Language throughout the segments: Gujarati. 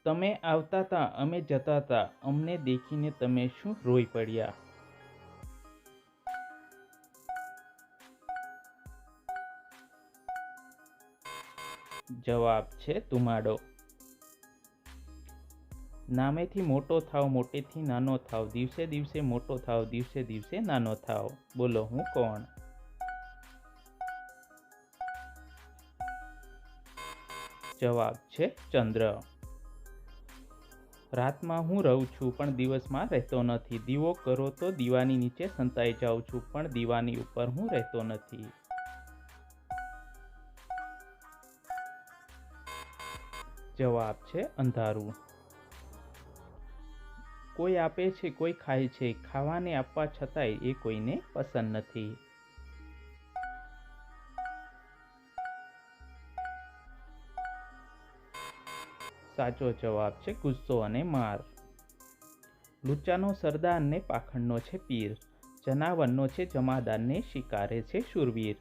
તમે આવતા તા અમે જતા તા, અમને દેખીને તમે શું રોઈ પડ્યા? જવાબ છે ધુમાડો. નામેથી મોટો થાવ, મોટેથી નાનો થાવ, દિવસે દિવસે મોટો થાવ, દિવસે દિવસે નાનો થાવ. બોલો હું કોણ? જવાબ છે ચંદ્ર. રાતમાં હું રહું છું પણ દિવસમાં રહેતો નથી. દીવો કરો તો દીવાની નીચે સંતાઈ જાઉં છું પણ દીવાની ઉપર હું રહેતો નથી. જવાબ છે અંધારું. કોઈ આપે છે, કોઈ ખાય છે, ખાવાને આપવા છતાંય એ કોઈને પસંદ નથી. સાચો જવાબ છે ગુસ્સો અને માર. લુચ્ચાનો સરદાર ને પાખંડનો છે પીર, જનાવરનો છે જમાદાર ને શિકારે છે શૂરવીર.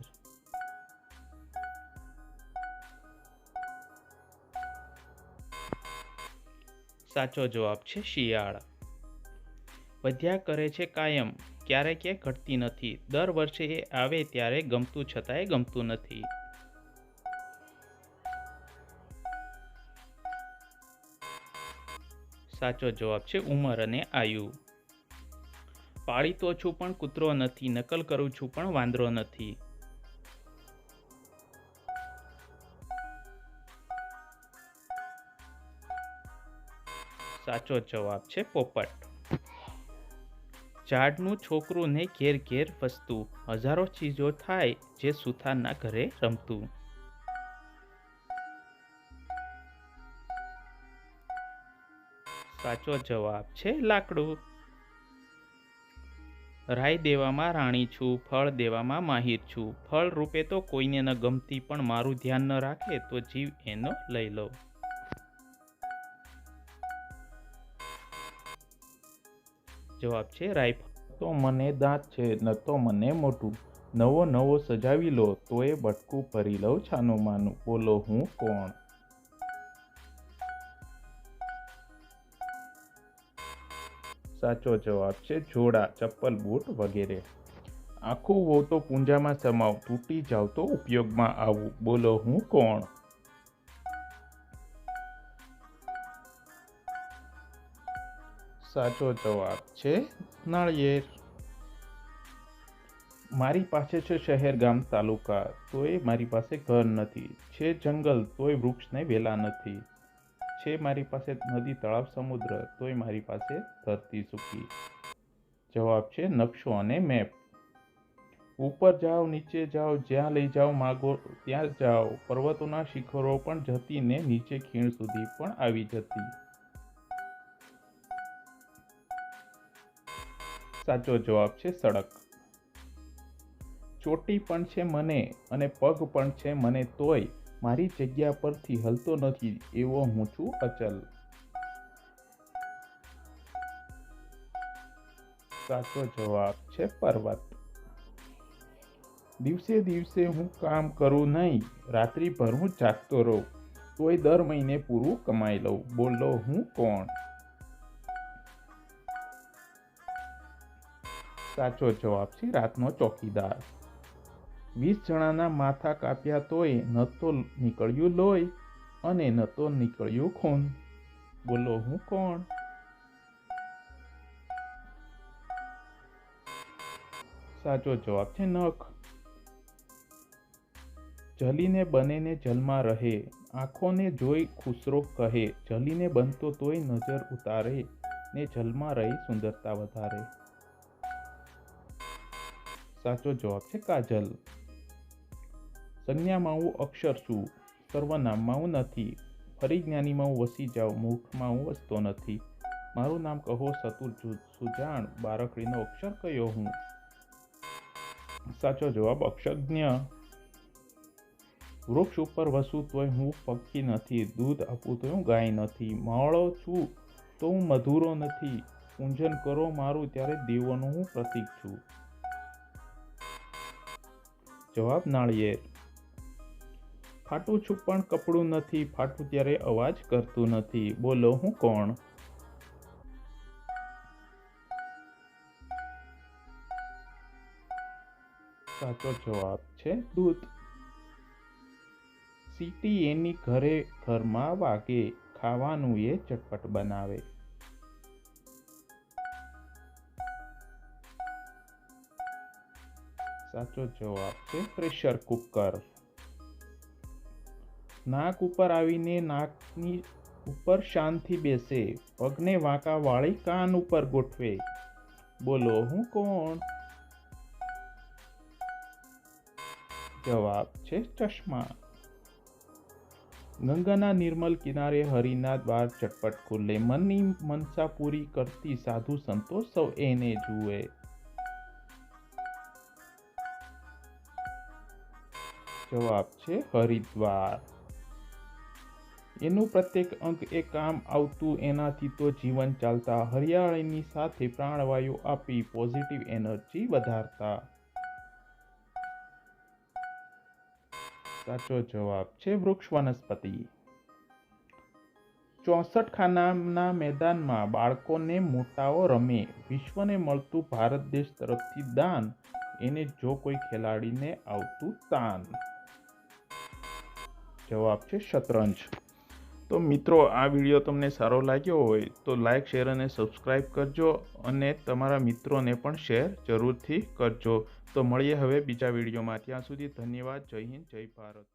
સાચો જવાબ છે શિયાળ. વધ્યા કરે છે કાયમ, ક્યારેક ઘટતી નથી. દર વર્ષે એ આવે ત્યારે ગમતું છતાંય ગમતું નથી. સાચો જવાબ છે ઉંમર અને આયુ. પાળીતો છું પણ કૂતરો નથી, નકલ કરું છું પણ વાંદરો નથી. સાચો જવાબ છે પોપટ. ઝાડનું છોકરું ને ઘેર ઘેર વસ્તુ, હજારો ચીજો થાય જે સુથારના ઘરે રમતું. સાચો જવાબ છે લાકડું. રાઈ દેવામાં રાણી છું, ફળ દેવામાં માહિર છું. ફળ રૂપે તો કોઈને ન ગમતી, પણ મારું ધ્યાન ન રાખે તો જીવ એનો લઈ લો. જવાબ છે રાઈ. તો મને દાંત છે ન તો મને મોઢું, નવો નવો સજાવી લો તો એ બટકું ભરી લઉં છાનું માનું. બોલો હું કોણ? સાચો જવાબ છે જોડા, ચપ્પલ, બૂટ વગેરે. આખું હોવ તો પૂંજામાં સમાવ, તૂટી જાવ તો ઉપયોગમાં આવું. બોલો હું કોણ? સાચો જવાબ છે નાળિયેર. મારી પાસે છે શહેર ગામ તાલુકા, તોય મારી પાસે ઘર નથી. છે જંગલ તોય વૃક્ષને વેલા નથી. છે મારી પાસે નદી તળાવ સમુદ્ર, તોય મારી પાસે ધરતી સૂકી. જવાબ છે નકશો અને મેપ. ઉપર જાઓ નીચે જાઓ, જ્યાં લઈ જાઓ માગો ત્યાં જાઓ. પર્વતોના શિખરો પણ જતી ને નીચે ખીણ સુધી પણ આવી જતી. સાચો જવાબ છે સડક. ચોટી પણ છે મને અને પગ પણ છે મને, તોય મારી જગ્યા પરથી હલતો નથી એવો હું છું અચલ. સાચો જવાબ છે પર્વત. દિવસે દિવસે હું કામ કરું નહીં, રાત્રિભર હું જાગતો રહું, તોય દર મહિને પૂરું કમાઈ લઉં. બોલો હું કોણ? સાચો જવાબ છે રાતનો ચોકીદાર. 20 જણાના માથા કાપ્યા તોય ન તો નીકળ્યું લોહી અને ન તો નીકળ્યું ખૂન. બોલો હું કોણ? સાચો જવાબ છે નખ. જલીને બને ને જલમાં રહે, આંખોને જોઈ ખુસરો કહે. જલીને બનતો તોય નજર ઉતારે ને જલમાં રહી સુંદરતા વધારે. સાચો જવાબ છે કાજલ. સંજ્ઞામાં હું અક્ષર છું, સર્વનામમાં હું નથી. ફરી જ્ઞાનીમાં હું વસી જાઉં, મૂર્ખમાં હું વસતો નથી. મારું નામ કહો ચતુર સુજાણ, બારકડીનો અક્ષર કયો હું? સાચો જવાબ અક્ષજ્ઞ. વૃક્ષ ઉપર વસું તોય હું પક્ષી નથી, દૂધ આપું તોય હું ગાય નથી. માળો છું તો હું મધુરો નથી, પૂજન કરો મારું ત્યારે દેવોનું હું પ્રતીક છું. જવાબ નાળિયેર. ફાટું છું પણ કપડું નથી, ફાટું ત્યારે અવાજ કરતું નથી. બોલો હું કોણ? સાચો જવાબ છે દૂધ. સીટી એની ઘરે ઘરમાં વાગે, ખાવાનું એ ચટપટ બનાવે. સાચો જવાબ છે પ્રેશર કુકર. નાક ઉપર આવીને નાકની ઉપર શાંતિ બેસે, પગને વાંકા વાળી કાન ઉપર ગોઠવે. બોલો હું કોણ? જવાબ છે ચશ્મા. ગંગાના નિર્મલ કિનારે હરિના દ્વાર ચટપટ ખુલે, મનની મનસા પૂરી કરતી સાધુ સંતો સૌ એને જુએ. જવાબ છે હરિદ્વાર. એનું પ્રત્યેક અંગ એ કામ આવતું, એનાથી તો જીવન ચાલતા, હરિયાળીની સાથે પ્રાણવાયુ આપી પોઝિટિવ એનર્જી વધારતા. સાચો જવાબ છે વૃક્ષ વનસ્પતિ. 64 ખાનાના મેદાનમાં બાળકોને મોટાઓ રમે, વિશ્વને મળતું ભારત દેશ તરફથી દાન, એને જો કોઈ ખેલાડીને આવતું તાન. જવાબ છે શતરંજ. તો મિત્રો, આ વિડીયો તમને સારો લાગ્યો હોય તો લાઈક, શેર અને સબસ્ક્રાઈબ કરજો, અને તમારા મિત્રોને પણ શેર જરૂરથી કરજો. તો મળીએ હવે બીજા વિડીયોમાં. ત્યાં સુધી ધન્યવાદ. જય હિન્દ, જય ભારત.